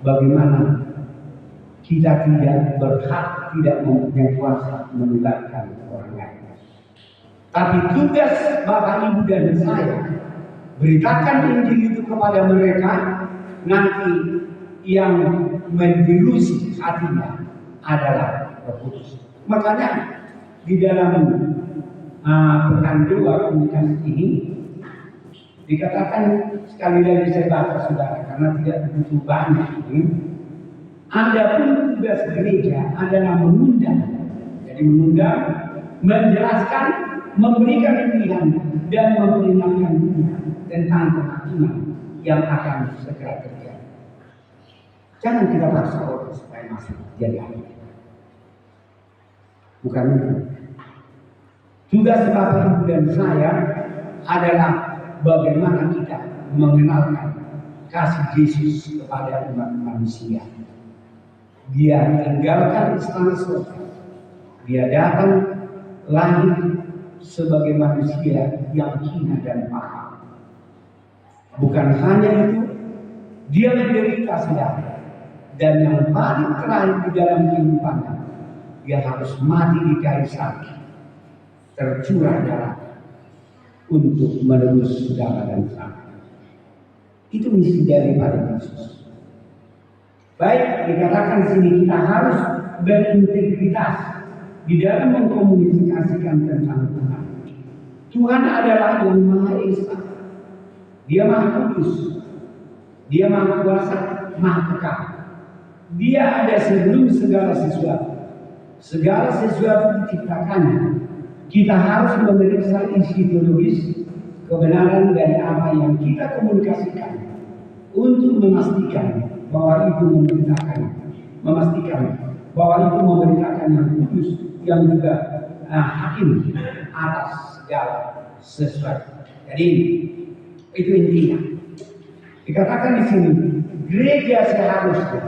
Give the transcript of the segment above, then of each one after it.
bagaimana kita tidak berhak, tidak mempunyai kuasa menularkan orang lain. Tapi tugas Bapak Ibu dan saya, beritakan Injil itu kepada mereka. Nanti yang menvirusi hatinya adalah Roh Kudus. Makanya di dalam pekan 2 komunitas ini dikatakan, sekali lagi saya baca saudara karena tidak begitu banyak ini. Adapun tugas gereja adalah mengundang, jadi mengundang, menjelaskan, memberikan pilihan dan memperingatkan dunia tentang kehakiman yang akan segera terjadi. Jangan kita paksa orang supaya masuk jadi hakim. Bukan itu. Tugas Bapak Ibu dan saya adalah bagaimana kita mengenalkan kasih Yesus kepada umat manusia. Dia tinggalkan istana surga. Dia datang lahir sebagai manusia yang hina dan paham. Bukan hanya itu, dia menderita saudara. Dan yang paling terakhir di dalam kehidupannya, dia harus mati di kayu salib, tercurah darah untuk menebus saudara dan saya. Itu misi daripada Yesus. Baik, dikatakan sini kita harus berintegritas di dalam mengkomunikasikan tentang Tuhan. Tuhan adalah yang Maha Esa. Dia Maha Kudus. Dia Maha Kuasa, Maha Kekal. Dia ada sebelum segala sesuatu. Segala sesuatu diciptakannya. Kita harus memeriksa isi teologis kebenaran dari apa yang kita komunikasikan untuk memastikan bahwa itu memastikan bahwa itu memberitakan yang kudus, yang juga hakim atas segala sesuatu. Jadi itu intinya. Dikatakan di sini, gereja seharusnya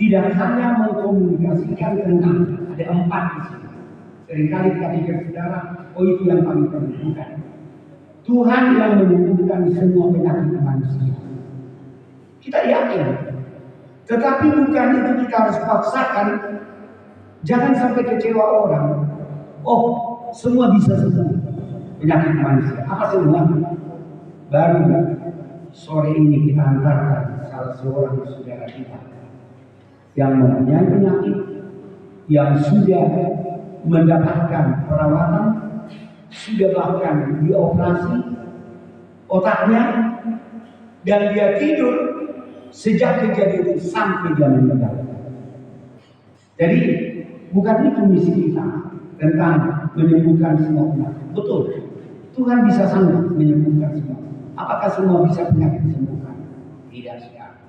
tidak hanya mengkomunikasikan tentang, ada 4 di sini. Seringkali kita pikir saudara, oh itu yang paling penting. Bukan. Tuhan yang menyembuhkan semua penyakit manusia. Kita yakin. Tetapi bukan itu kita harus paksakan. Jangan sampai kecewa orang. Oh, semua bisa sembuh penyakit manusia. Apa semua? Baru sore ini kita antarkan salah seorang saudara kita yang mempunyai penyakit, yang sudah mendapatkan perawatan, sudah bahkan dioperasi otaknya, dan dia tidur sejak kejadian itu sampai dia meninggal. Jadi bukan itu misi kita tentang menyembuhkan semua penyakit. Betul, Tuhan bisa sanggup menyembuhkan semua. Apakah semua bisa penyakit disembuhkan? Tidak sekali.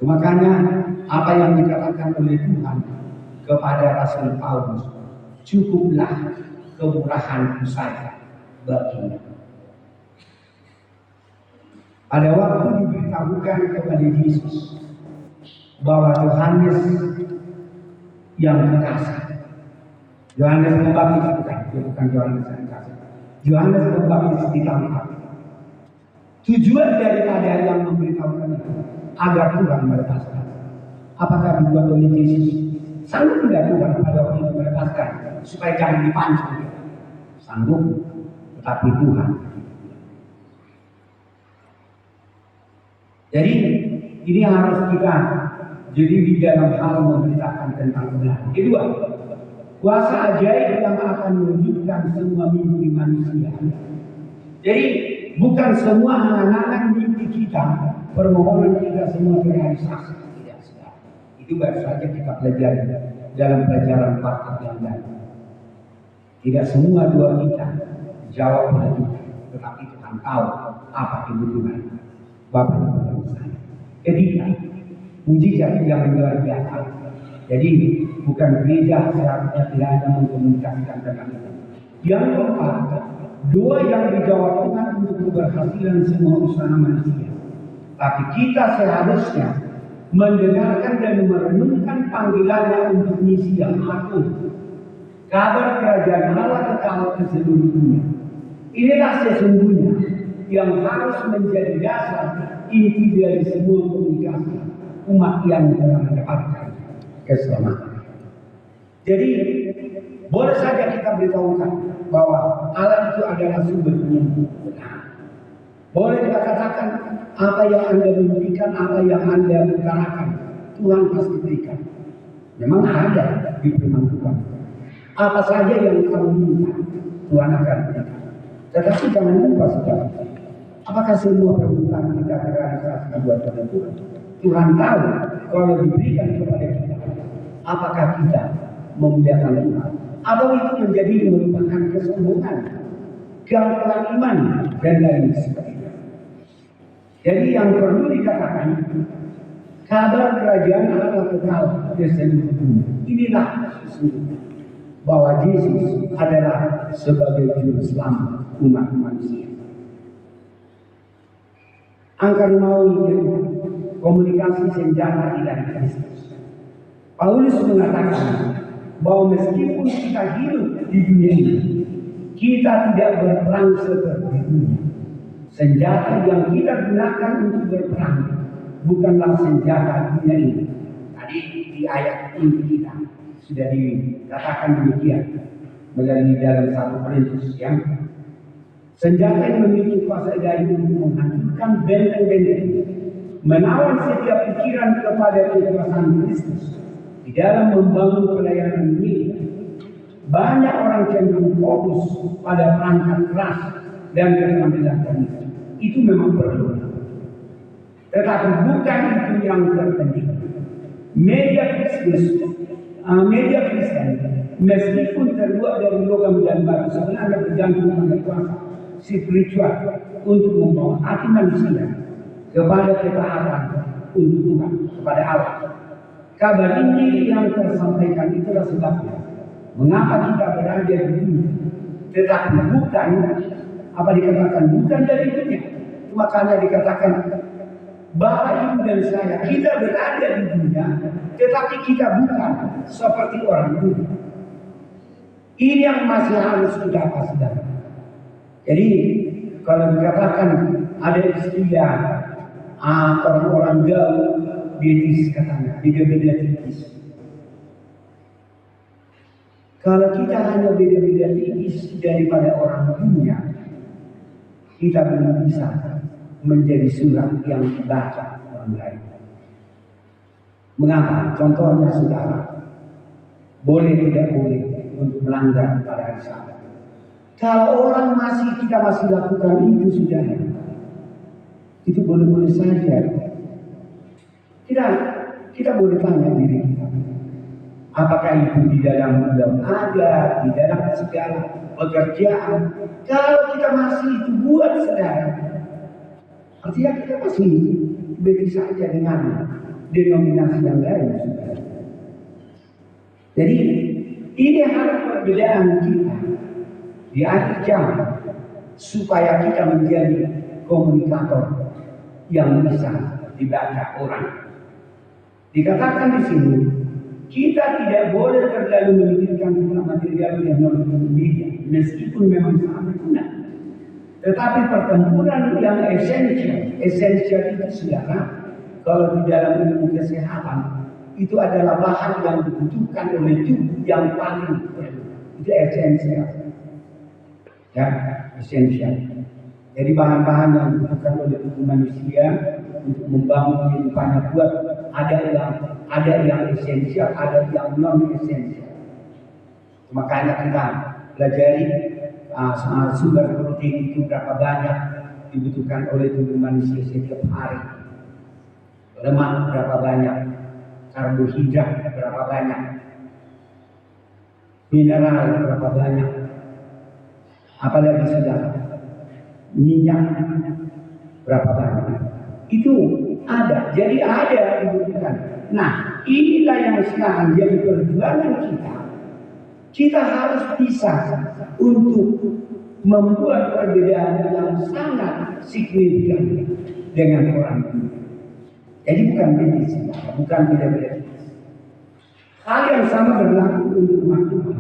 Makanya apa yang dikatakan oleh Tuhan kepada Rasul Paulus, cukuplah kemurahanku saja baginya. Pada waktu diberitahukan kepada Yesus bahwa Yohanes yang kekasih, Yohanes Pembaptis bukan Yohanes yang kekasih, Yohanes Pembaptis ditangkap. Tujuan daripada yang memberitahukan itu agar Tuhan melepaskan. Apakah dibuat oleh Yesus? Sanggup tidak Tuhan pada waktu itu melepaskan supaya jangan dipancing? Sanggup, tetapi Tuhan. Jadi ini harus kita jadi di dalam hal memberitakan tentang kebenaran. Kedua, kuasa ajaib yang akan mewujudkan semua mimpi manusia. Jadi bukan semua angan-angan mimpi kita, permohonan kita semua terrealisasi. Tidak sedang. Itu baru saja kita pelajari dalam pelajaran praktek yang lain. Tidak semua doa kita jawab oleh Tuhan, tetapi Tuhan tahu apa kebutuhan Bapak Ibu dan saya. Ketiga, mujizat yang luar biasa. Jadi bukan gereja seharusnya tidak ada mengkomunikasikan tentang itu. Yang keempat, doa yang dijawab Tuhan untuk keberhasilan semua usaha manusia. Tapi kita seharusnya mendengarkan dan merenungkan panggilannya untuk misi yang agung. Kabar kerajaan Allah kekal ke seluruh dunia. Inilah sesungguhnya yang harus menjadi dasar inti dari semua komunikasi umat yang telah mendapatkan keselamatan. Jadi boleh saja kita beritahukan bahwa Allah itu adalah sumber penyembuh benar. Boleh kita katakan apa yang Anda mimpikan, apa yang Anda utarakan, Tuhan pasti berikan. Memang ada di firman Tuhan. Apa saja yang kamu minta, Tuhan akan berikan. Tetapi jangan lupa saudara, apakah semua permintaan kita terrealisasi buat Tuhan? Tuhan tahu kalau diberikan kepada kita, apakah kita memuliakan Tuhan atau itu menjadi merupakan kesombongan, gangguan iman dan lain sebagainya. Jadi yang perlu dikatakan, kabar kerajaan Allah kekal di seluruh dunia. Inilah sesungguhnya bahwa Yesus adalah sebagai juru selamat umat manusia. Angka Romawi komunikasi senjata ilahi Kristus. Paulus mengatakan bahwa meskipun kita hidup di dunia ini, kita tidak berperang seperti dunia. Senjata yang kita gunakan untuk berperang bukanlah senjata dunia ini. Tadi di ayat inti kita sudah dikatakan demikian melalui dalam 1 Korintus yang senjata yang memiliki kuasa ilahi untuk menghancurkan benteng-benteng, menawan setiap pikiran kepada kekuasaan Kristus di dalam membangun pelayanan ini. Banyak orang cenderung fokus pada perangkat keras dan keterampilan teknis. Itu memang perlu, tetapi bukan itu yang terpenting. Media Kristen meskipun terbuat dari logam dan batu sebenarnya bergantung pada kuasa spiritual untuk membawa hati manusia kepada ketaatan untuk Tuhan, kepada Allah. Kabar Injil yang tersampaikan itulah sebabnya mengapa kita berada di dunia, tetapi bukan apa dikatakan bukan dari dunia. Makanya dikatakan Bapak, Ibu dan saya, kita berada di dunia, tetapi kita bukan seperti orang dunia. Ini yang masih harus kita pastikan. Jadi kalau dikatakan ada istilah orang-orang gaul betis katanya, beda-beda tipis. Kalau kita hanya beda-beda tipis daripada orang dunia, kita belum bisa menjadi surat yang dibaca orang lain. Mengapa? Contohnya saudara, boleh tidak boleh untuk melanggar pada hari Sabat. Kalau orang kita masih lakukan itu sudah, itu boleh-boleh saja. Kita boleh tanya diri kita, apakah itu di dalam undang adat, di dalam segala pekerjaan. Kalau kita masih itu buat saudara, artinya kita masih beda saja dengan denominasi yang lain. Saudara. Jadi ini harus perbedaan kita di akhir zaman supaya kita menjadi komunikator yang bisa dibaca orang. Dikatakan di sini, kita tidak boleh terlalu memikirkan tentang material teknologi media, meskipun memang sangat berguna. Tetapi pertempuran yang esensial itu saudara, kalau di dalam ilmu kesehatan, itu adalah bahan yang dibutuhkan oleh tubuh yang paling perlu. Itu esensial. Ya, esensial. Jadi bahan-bahan yang dibutuhkan oleh tubuh manusia untuk membangun kehidupannya buat ada yang esensial, ada yang non esensial. Makanya kita pelajari sumber protein itu berapa banyak dibutuhkan oleh tubuh manusia setiap hari, lemak berapa banyak, karbohidrat berapa banyak, mineral berapa banyak, apalagi sudah minyak berapa banyak. Itu ada, jadi ada dibutuhkan. Nah, inilah yang sekarang jadi perjuangan kita. Kita harus bisa untuk membuat perbedaan yang sangat signifikan dengan orang dunia. Jadi bukan betis, bukan beda-beda. Hal yang sama berlaku untuk umat Tuhan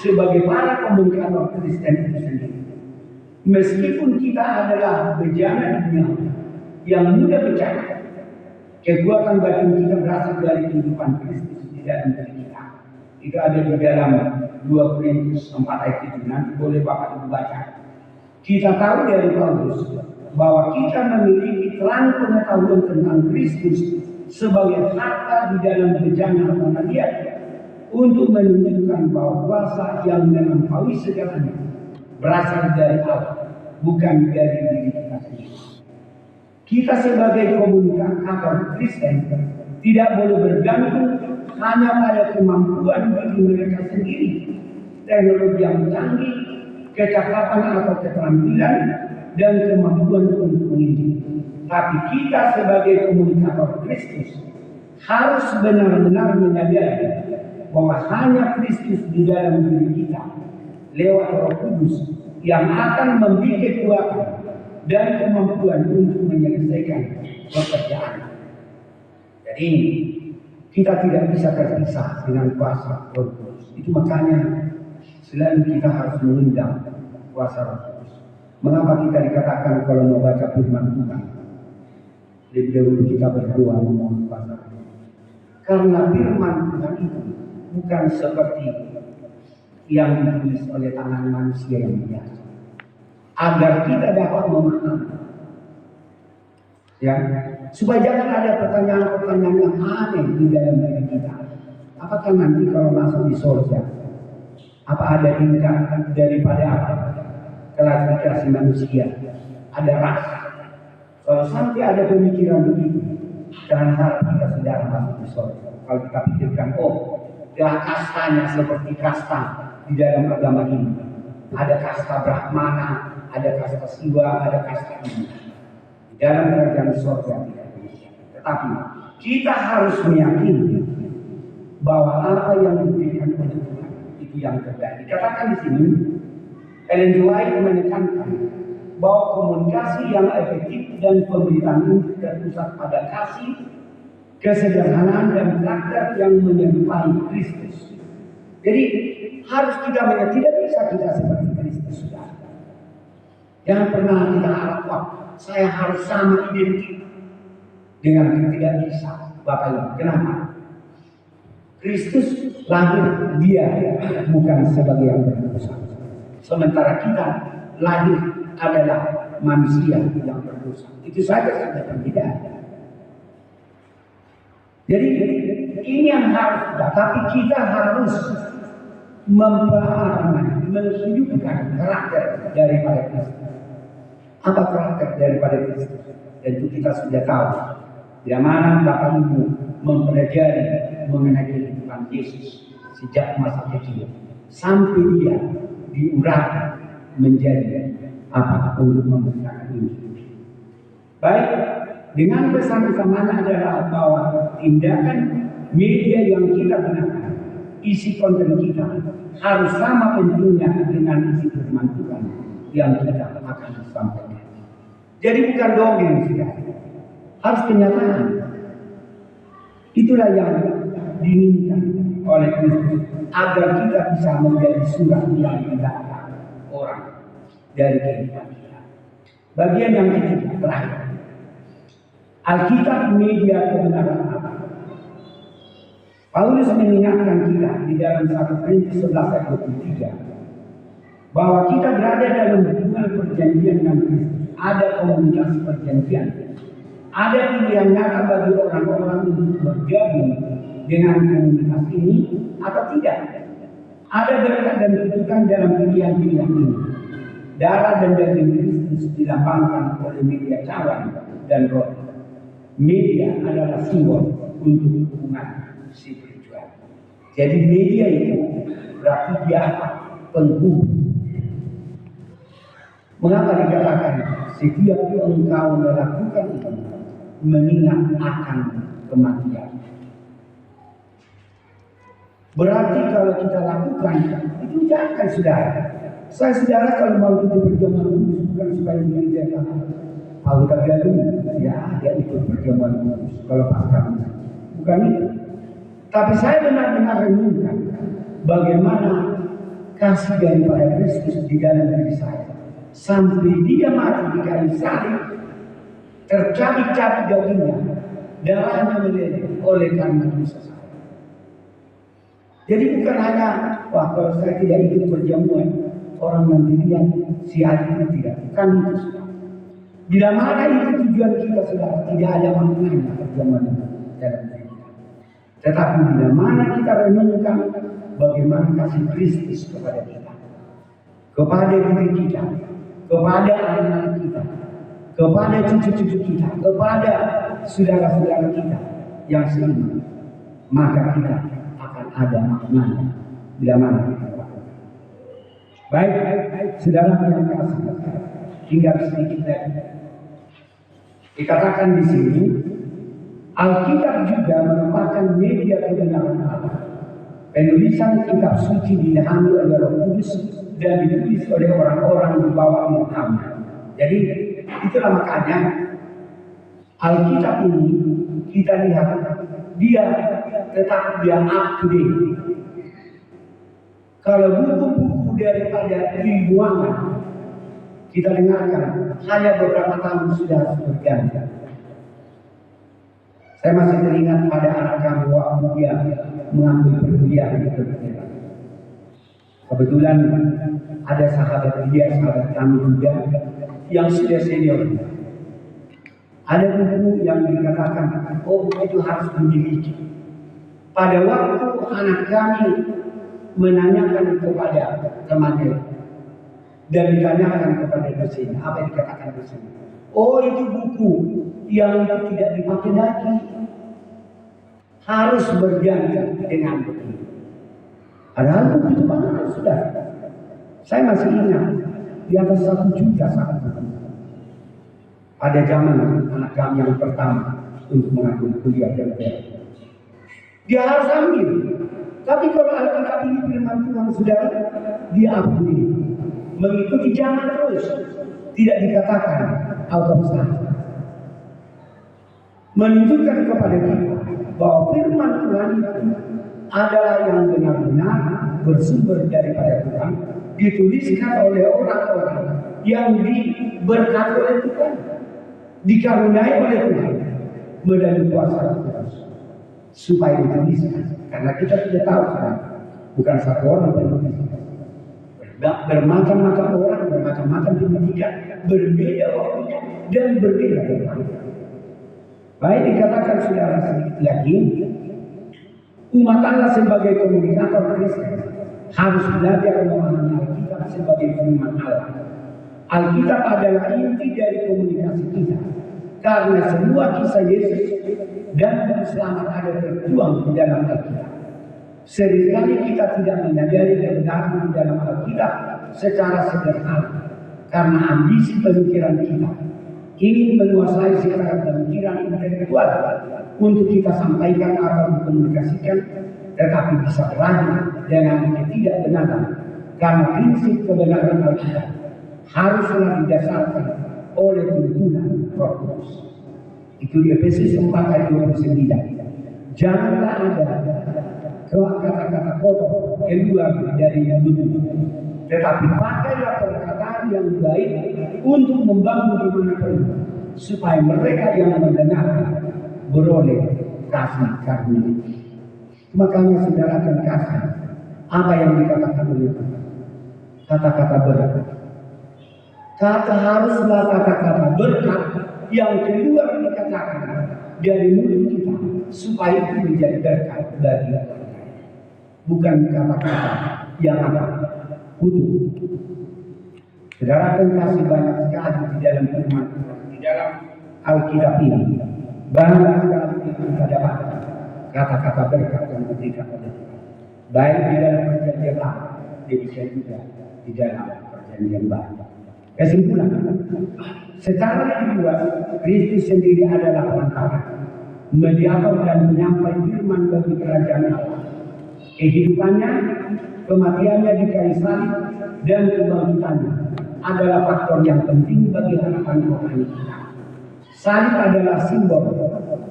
sebagai para komunikator Kristen itu sendiri. Meskipun kita adalah bejana dunia yang mudah pecah, kekuatan batin kita berasal dari kehidupan Kristus di dalam diri kita. Itu ada di dalam 2 Korintus 4 ayat 7. Nanti boleh Bapak Ibu baca. Kita tahu dari Paulus bahwa kita memiliki terang pengetahuan tentang Kristus sebagai harta di dalam bejana Dia untuk menunjukkan bahwa kuasa yang melampaui segalanya berasal dari Allah, bukan dari diri kita sendiri. Kita sebagai komunikator Kristen tidak boleh bergantung hanya pada kemampuan bagi mereka sendiri, teknologi yang canggih, kecakapan atau keterampilan, dan kemampuan untuk menginjil. Tapi kita sebagai komunikator Kristus harus benar-benar menyadari bahwa hanya Kristus di dalam diri kita lewat Roh Kudus yang akan memberi kekuatan dan kemampuan untuk menyelesaikan pekerjaan. Jadi kita tidak bisa terpisah dengan kuasa Roh Kudus. Itu makanya selalu kita harus mengundang kuasa Roh Kudus. Mengapa kita dikatakan kalau mau baca firman Tuhan lebih dahulu kita berdoa memohon kuasa Roh Kudus? Karena firman Tuhan itu bukan seperti yang ditulis oleh tangan manusia yang biasa, agar kita dapat memahami, ya, supaya jangan ada pertanyaan-pertanyaan yang aneh di dalam diri kita. Apakah nanti kalau masuk di surga, apa ada tingkat daripada apa klasifikasi manusia, ada ras? Kalau sampai ada pemikiran begitu, jangan harap kita sudah masuk di surga. Kalau kita pikirkan, kastanya seperti kasta di dalam agama ini, ada kasta Brahmana, ada kasta Siwa, ada kasta ini. Di dalam kerajaan surga tidak demikian. Tetapi kita harus meyakini bahwa apa yang diberikan oleh Tuhan itu yang terbaik. Dikatakan di sini, Ellen G. White menekankan bahwa komunikasi yang efektif dan pemberitaan ini terpusat pada kasih, kesederhanaan dan karakter yang menyerupai Kristus. Jadi harus kita melihat, tidak bisa kita seperti Kristus sudah. Jangan pernah kita harap, saya harus sama identik dengan, tidak bisa. Bapak Ibu, kenapa? Kristus lahir, dia bukan sebagai yang berdosa. Sementara kita lahir adalah manusia yang berdosa. Itu saja sudah berbeda. Jadi ini yang harus, tapi kita harus menghidupkan karakter daripada Kristus. Apa karakter daripada Kristus? Tentu kita sudah tahu. Di mana Bapak Ibu mempelajari mengenai kehidupan Yesus sejak masa kecil sampai dia diurahkan menjadi apa untuk memberitakan Injil. Baik, dengan pesan utamanya adalah bahwa tindakan media yang kita gunakan, isi konten kita harus sama pentingnya dengan isi firman Tuhan yang kita akan sampaikan. Jadi bukan dongeng sudah, harus kenyataan. Itulah yang diinginkan oleh Kristus agar kita bisa menjadi surat yang dibaca orang dari kehidupan kita. Bagian yang ketiga terakhir, Alkitab media kebenaran Allah. Paulus mengingatkan kita di dalam 1 Korintus 11 ayat 23 bahwa kita berada dalam hubungan perjanjian dengan Kristus. Ada komunitas perjanjian. Ada pilihan nyata bagi orang-orang untuk bergabung dengan komunitas ini atau tidak. Ada berkat dan kutukan dalam pilihan-pilihan ini. Darah dan daging Kristus dilambangkan oleh media cawan dan roti. Media adalah simbol untuk hubungan spiritual. Jadi media itu berarti dia apa? Penghubung. Mengapa dikatakan setiap engkau melakukan itu mengingat akan kematian? Berarti kalau kita lakukan itu jangan saudara. Saya saudara kalau mau ikut perjamuan kudus bukan supaya mengerjakan anggota gaduh, ya dia ikut perjamuan kudus kalau pasca bukan itu. Tapi saya benar-benar renungkan bagaimana kasih daripada Kristus di dalam diri saya sampai dia mati di kayu salib, tercabik-cabik dagingnya, darahnya meleleh oleh karena dosa saya. Jadi bukan hanya, wah kalau saya tidak ikut perjamuan, orang nanti lihat si Ali itu tidak. Bukan itu sudah. Bila mana itu tujuan kita sudah tidak ada maknanya perjamuan itu dalam diri kita. Tetapi bila mana kita renungkan bagaimana kasih Kristus kepada kita, kepada diri kita, kepada anak-anak kita, kepada cucu-cucu kita, kepada saudara-saudara kita yang seiman, maka kita akan ada maknanya bila mana kita lakukan. Baik, saudara yang kasih, tinggal sedikit lagi. Dikatakan di sini, Alkitab juga merupakan media kebenaran Allah. Penulisan kitab suci dilahami oleh Roh Kudus dan ditulis oleh orang-orang di bawah ilhamnya. Jadi itulah makanya Alkitab ini kita lihat dia tetap dia up to date. Kalau buku-buku daripada ribuan kita dengarkan hanya beberapa tahun sudah berganti. Saya masih teringat pada anak kami waktu dia mengambil perkuliahan di Turki. Kebetulan ada sahabat dia, sahabat kami juga yang sudah senior. Ada buku yang dikatakan, oh itu harus dimiliki. Pada waktu anak kami menanyakan kepada temannya dan ditanyakan kepada dosen, apa yang dikatakan dosen? Oh itu buku yang itu tidak dipakai lagi, harus berganti dengan buku. Padahal buku itu mahal sudah. Saya masih ingat di atas 1 juta saat itu. Pada zaman anak kami yang pertama untuk mengambil kuliah DPR. Dia harus ambil. Tapi kalau Alkitab ini firman Tuhan saudara, dia akui. Mengikuti zaman terus. Tidak dikatakan out of sight. Menunjukkan kepada kita bahwa firman Tuhan itu adalah yang benar-benar bersumber daripada Tuhan. Dituliskan oleh orang-orang yang diberkati oleh Tuhan. Dikaruniai oleh Tuhan. Melalui kuasa Tuhan. Supaya dituliskan. Karena kita tidak tahu kan, bukan satu orang penulis. Bermacam-macam orang, bermacam-macam pendidikan, berbeda waktunya dan berbeda tempatnya. Baik dikatakan saudara sedikit lagi, umat Allah sebagai komunikator Kristen harus belajar memahami Alkitab sebagai firman Allah. Alkitab adalah inti dari komunikasi kita, karena semua kisah Yesus dan Juru Selamat ada tertuang di dalam Alkitab. Seringkali kita tidak menyadari kebenaran di dalam Alkitab secara sederhana karena ambisi pemikiran kita ingin menguasai secara pemikiran intelektual untuk kita sampaikan atau dikomunikasikan, tetapi bisa berakhir dengan ketidakbenaran karena prinsip kebenaran Alkitab haruslah didasarkan oleh tuntunan Roh Kudus. Itu di Efesus 4 ayat 29. Janganlah ada kata-kata kotor keluar dari mulutmu, tetapi pakailah perkataan yang baik untuk membangun di mana perlu, supaya mereka yang mendengar beroleh kasih karunia. Makanya saudara akan kasih apa yang dikatakan oleh Tuhan. Kata-kata berkat. Haruslah kata-kata berkat yang keluar dikatakan dari mulut kita, supaya itu menjadi berkat bagi orang. Bukan kata-kata yang kutu. Saudara akan kasih banyak sekali di dalam firman Tuhan, di dalam Alkitab ini. Banyak sekali kita dapat kata-kata berkat yang diberikan oleh Tuhan. Baik di dalam perjanjian lama, demikian juga di dalam perjanjian baru. Kesimpulan, secara kedua, Kristus sendiri adalah perantara, mediator dan penyampai firman bagi kerajaan Allah. Kehidupannya, kematiannya di kayu salib, dan kebangkitannya adalah faktor yang penting bagi harapan rohani kita. Salib adalah simbol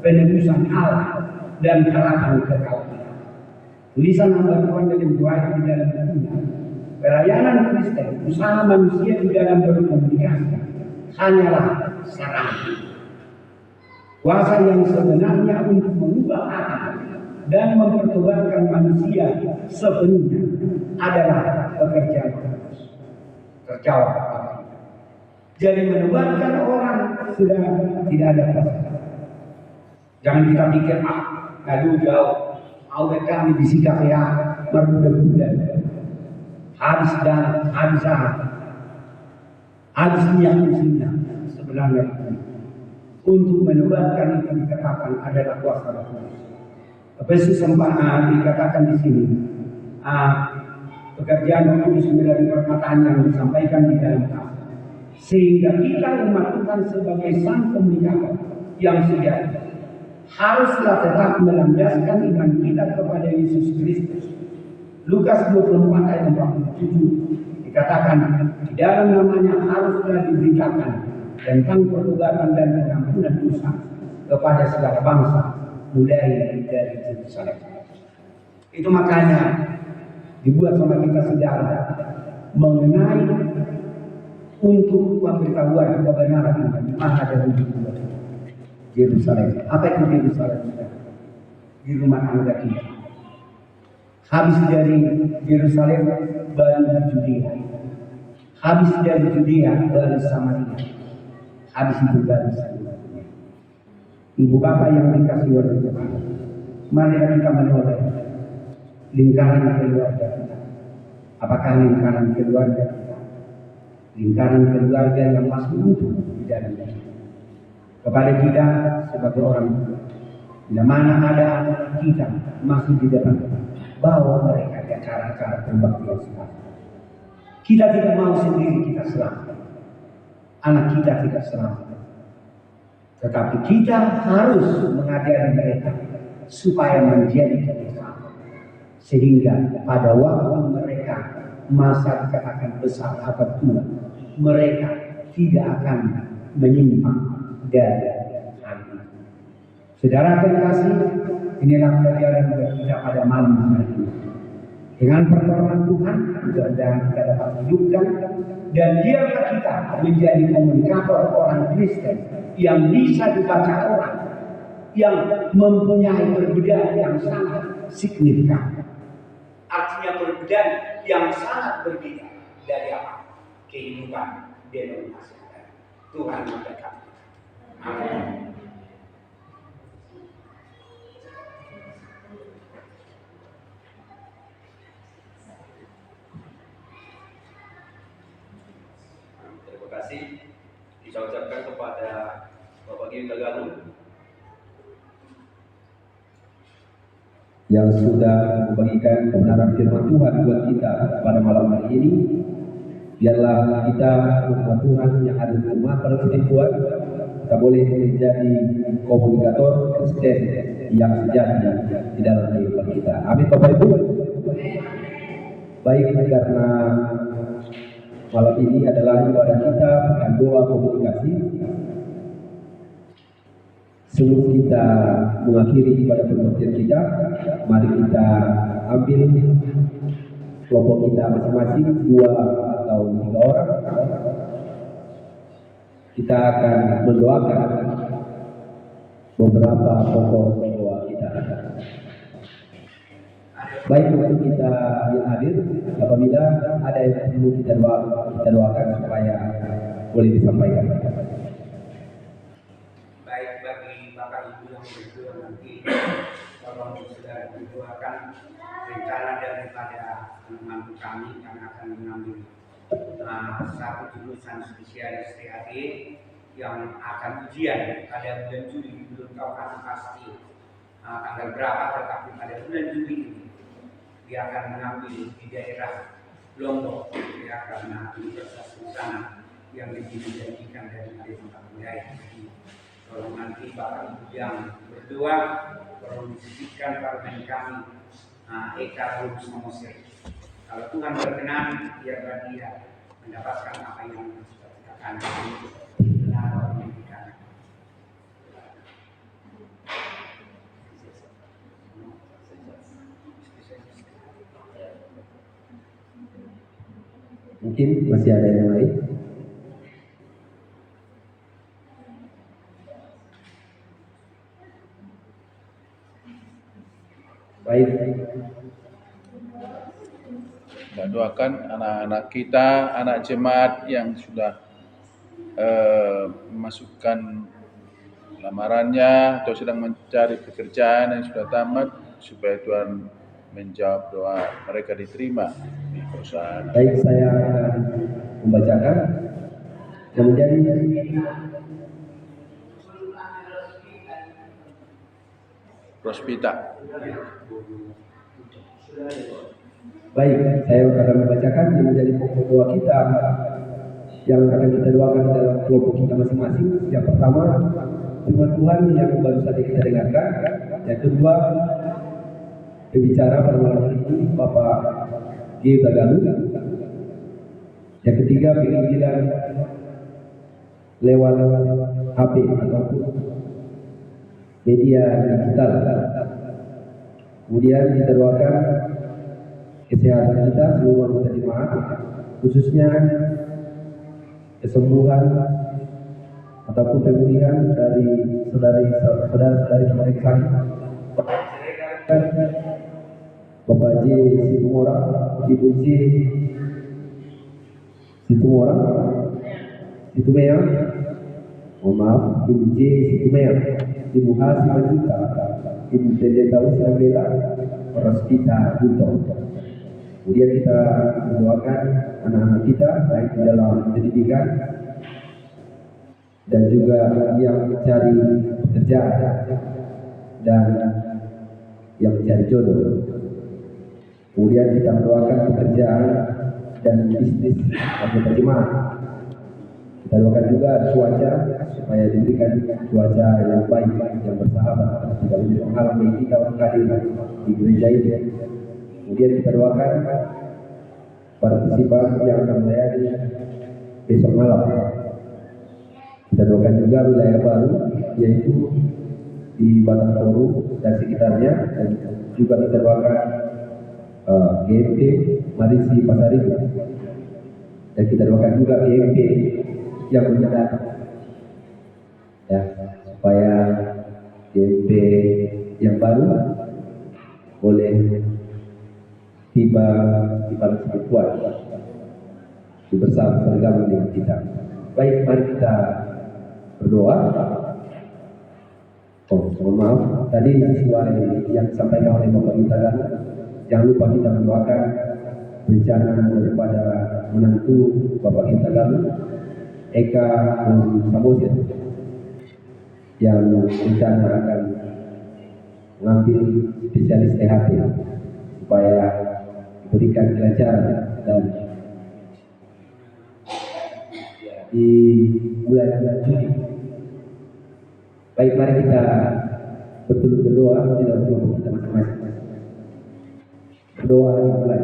penebusan Allah dan harapan kekal kita. Tulisan hamba Tuhan Ellen G. White di dalam bukunya Pelayanan Kristen, usaha manusia di dalam berkomunikasi hanyalah sarana. Kuasa yang sebenarnya untuk mengubah hati dan mempertobatkan manusia sepenuhnya adalah pekerjaan Kristus. Terjawab. Jadi menubatkan orang sudah tidak ada kuasa. Jangan kita pikir, aduh jauh, awet kami disikap ya, berbudak-budak. Habis dan habis minyak musimnya. Sebenarnya untuk menubatkan itu dikatakan adalah kuasa Tuhan. Efesus 4 dikatakan di sini, pekerjaan Roh Kudus melalui perkataan yang disampaikan di dalam kasih, sehingga kita umat Tuhan sebagai sang komunikator yang sejati haruslah tetap melandaskan iman kita kepada Yesus Kristus. Lukas 24 ayat 47 dikatakan, di dalam namanya haruslah diberitakan tentang pertobatan dan pengampunan dosa kepada segala bangsa, mulai dari Yerusalem. Itu makanya dibuat sama kita sejarah mengenai untuk memberitahuan kebenaran di mana dalam hidup Yerusalem. Apa itu Yerusalem? Di rumah tangga kita. Habis dari Yerusalem baru Judea. Habis dari Judea baru Samaria. Habis itu baru Samaria. Ibu bapak yang dikasih oleh Tuhan, mari kita menoleh lingkaran keluarga kita. Apakah lingkaran keluarga kita? Lingkaran keluarga yang masih utuh di dalamnya. Kepada kita sebagai orang tua, bila mana ada anak kita masih di depan kita, bawa mereka ke acara-acara pembaktian sekarang. Kita tidak mau sendiri kita selamat. Anak kita tidak selamat. Tetapi kita harus mengajari mereka supaya menjadi kebiasaan. Sehingga pada waktu mereka masa dikatakan besar atau tua, mereka tidak akan menyimpang dari hal itu. Saudara terkasih, inilah pelajaran kita pada malam hari ini. Dengan pertolongan Tuhan, mudah-mudahan kita dapat hidupkan dan biarlah kita menjadi komunikator orang Kristen yang bisa dibaca orang, yang mempunyai perbedaan yang sangat signifikan. Artinya perbedaan yang sangat berbeda dari apa? Kehidupan denominasi. Tuhan memberkati. Amin. Terima kasih saya ucapkan kepada Bapak Giri Tagalu yang sudah membagikan kebenaran firman Tuhan buat kita pada malam hari ini. Biarlah kita umat Tuhan yang ada di rumah persekutuan, kita boleh menjadi komunikator Kristen yang sejati di dalam kehidupan kita. Amin Bapak Ibu. Baik, karena malam ini adalah ibadah kita dengan doa komunikasi. Sebelum kita mengakhiri ibadah pembaktian kita, mari kita ambil kelompok kita masing-masing 2 atau 3 orang. Kita akan mendoakan beberapa pokok doa kita. Baik untuk kita yang hadir, apabila ada yang perlu kita doakan supaya boleh disampaikan. Baik bagi Bapak Ibu yang berdua nanti, tolong sudah didoakan rencana daripada mantu kami yang akan mengambil satu jurusan spesialis TAD yang akan ujian pada bulan Juli. Belum tahu kan pasti tanggal berapa, tetapi pada bulan Juli ini dia akan mengambil di daerah Lombok ya, karena universitas di sana yang dijanjikan dari tempat wilayah. Kalau nanti Bapak Ibu yang berdua perlu disisipkan parlemen kami Eka Rus Mosir. Kalau Tuhan berkenan, biarlah dia mendapatkan apa yang kita katakan benar pendidikan. Mungkin masih ada yang lain. Baik. Kita doakan anak-anak kita, anak jemaat yang sudah memasukkan lamarannya atau sedang mencari pekerjaan yang sudah tamat, supaya Tuhan menjawab doa mereka diterima di perusahaan. Baik, saya akan membacakan yang menjadi Rospita. baik, saya akan membacakan yang menjadi pokok doa kita yang akan kita doakan di dalam kelompok kita masing-masing. Yang pertama, firman Tuhan yang baru saja kita dengarkan. Yang kedua, berbicara pada malam hari ini Bapak G. Tagalu. Yang ketiga, penginjilan lewat HP ataupun media digital. Kemudian kita doakan kesehatan kita seluruh anggota jemaat, khususnya kesembuhan ataupun pemulihan dari saudara-saudari kita yang sakit. Bapak J. Situmorang, Ibu J. Situmorang, Situmea, mohon maaf, Ibu J. Situmea, Ibu H. Simajuta, Ibu Pendeta Usiabela, Rospita Duto. Kemudian kita mendoakan anak-anak kita baik di dalam pendidikan dan juga yang mencari pekerjaan dan yang mencari jodoh. Kemudian kita mendoakan pekerjaan dan bisnis anggota jemaat. Kita doakan juga cuaca supaya diberikan cuaca yang baik, yang bersahabat, tidak menjadi penghalang bagi kita untuk hadir di gereja ini. Kemudian kita doakan partisipan yang akan melayani besok malam. Kita doakan juga wilayah baru, yaitu di Batang Toru dan sekitarnya, dan juga kita doakan GMP Marisi Pasaribu, dan kita doakan juga GMP yang menyedak, ya, supaya GMP yang baru boleh tiba di Paris kuat, bersama bergabung dengan kita. Baik, mari kita berdoa. Mohon maaf, tadi sesuai yang disampaikan oleh Bapak Yutagan, jangan lupa kita mendoakan rencana daripada menantu Bapak Yutagan, Eka Samosir, yang rencana akan mengambil spesialis THT supaya diberikan kelancaran dan di bulan Juni. Baik, mari kita betul berdoa di dalam kelompok kita masing-masing. Berdoa dimulai.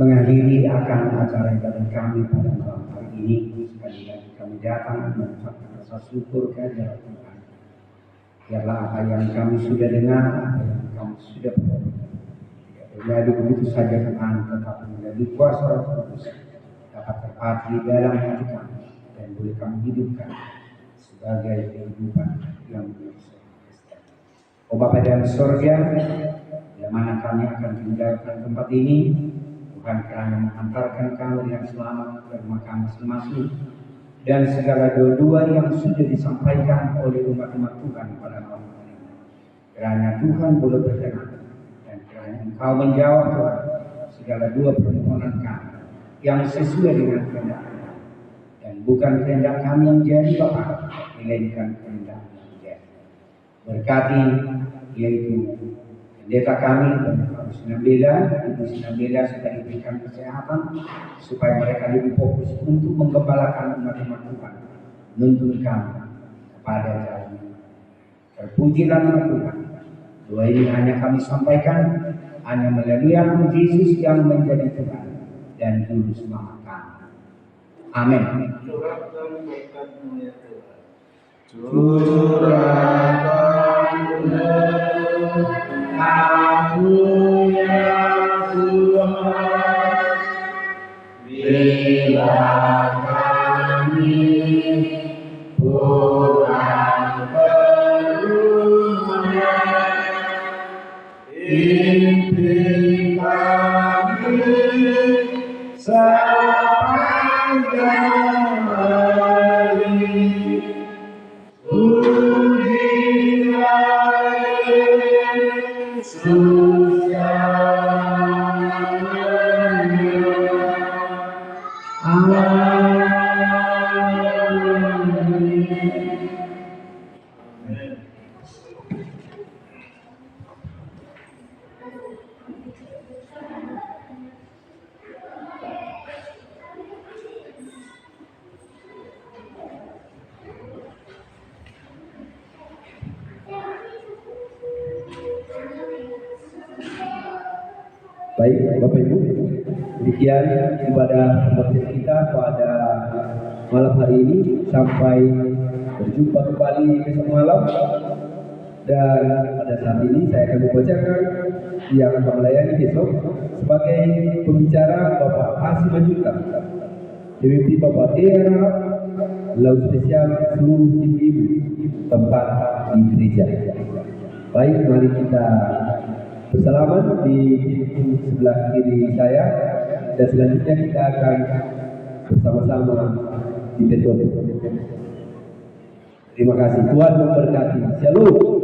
Mengakhiri akan acara ibadah kami pada malam hari ini, sekali lagi kami datang mengucapkan rasa syukur kehadirat Tuhan. Biarlah apa yang kami sudah dengar, apa yang kami sudah peroleh, menjadi begitu saja Tuhan, tetapi menjadi kuasa Roh Kudus dapat terpatri dalam hati kami dan boleh kami hidupkan sebagai kehidupan yang bersih. Oh Bapa dalam surga, bila mana kami akan tinggalkan tempat ini, Tuhan kerana mengantarkan kami dengan selamat ke rumah kami masing-masing, dan segala doa-doa yang sudah disampaikan oleh umat-umat Tuhan pada malam hari ini. Kerana Tuhan boleh berkenan dan kerana Engkau menjawab Tuhan segala doa permohonan kami yang sesuai dengan kehendak Tuhan, dan bukan kehendak kami yang jadi Bapa, melainkan kehendak yang jadi. Berkati yaitu pendeta kami dan Ibu Sinambela sudah diberikan kesehatan supaya mereka lebih fokus untuk menggembalakan umat-umat Tuhan, menuntun kami kepada jalan terpujilah nama Tuhan. Doa ini hanya kami sampaikan hanya melalui Anak Yesus yang menjadi Tuhan dan Juru Selamat kami. Amin. Aku ya Tuhan, bila kami pulang ke rumah, impi kami sepanjang hari. Baik, Bapak Ibu, demikian ibadah pembaptisan kita pada malam hari ini. Sampai berjumpa kembali besok malam. Dan pada saat ini saya akan membacakan yang akan melayani besok sebagai pembicara Bapak Hasim Majuta, DPP Bapak Era, lalu spesial seluruh ibu-ibu tempat di gereja. Baik, mari kita bersalaman di pintu sebelah kiri saya, dan selanjutnya kita akan bersama-sama di betul. Terima kasih, Tuhan memberkati. Shalom.